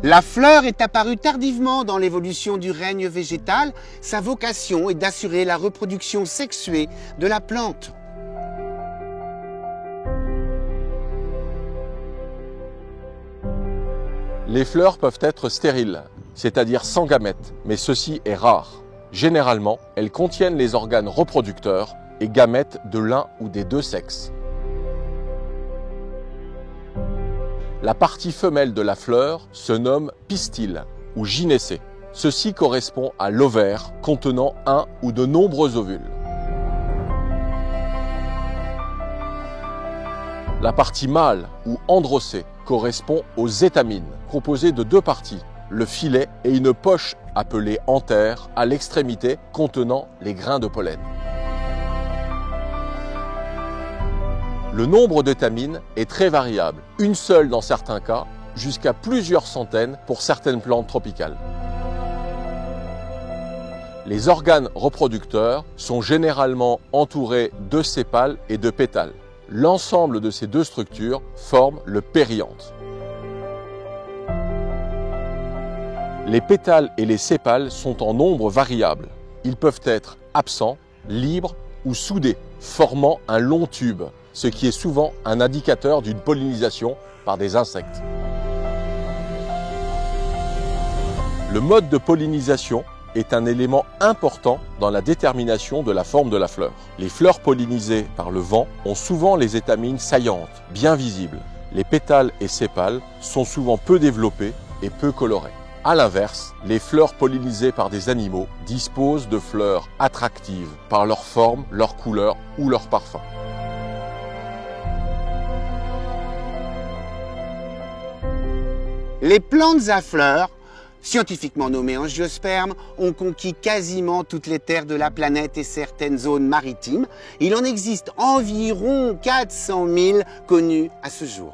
La fleur est apparue tardivement dans l'évolution du règne végétal. Sa vocation est d'assurer la reproduction sexuée de la plante. Les fleurs peuvent être stériles, c'est-à-dire sans gamètes, mais ceci est rare. Généralement, elles contiennent les organes reproducteurs et gamètes de l'un ou des deux sexes. La partie femelle de la fleur se nomme pistyle ou gynécée. Ceci correspond à l'ovaire contenant un ou de nombreux ovules. La partie mâle ou androcée correspond aux étamines, composées de deux parties, le filet et une poche appelée anthère à l'extrémité contenant les grains de pollen. Le nombre d'étamines est très variable, une seule dans certains cas, jusqu'à plusieurs centaines pour certaines plantes tropicales. Les organes reproducteurs sont généralement entourés de sépales et de pétales. L'ensemble de ces deux structures forme le périanthe. Les pétales et les sépales sont en nombre variable. Ils peuvent être absents, libres ou soudés, formant un long tube, ce qui est souvent un indicateur d'une pollinisation par des insectes. Le mode de pollinisation est un élément important dans la détermination de la forme de la fleur. Les fleurs pollinisées par le vent ont souvent les étamines saillantes, bien visibles. Les pétales et sépales sont souvent peu développés et peu colorés. A l'inverse, les fleurs pollinisées par des animaux disposent de fleurs attractives par leur forme, leur couleur ou leur parfum. Les plantes à fleurs, scientifiquement nommées angiospermes, ont conquis quasiment toutes les terres de la planète et certaines zones maritimes. Il en existe environ 400 000 connues à ce jour.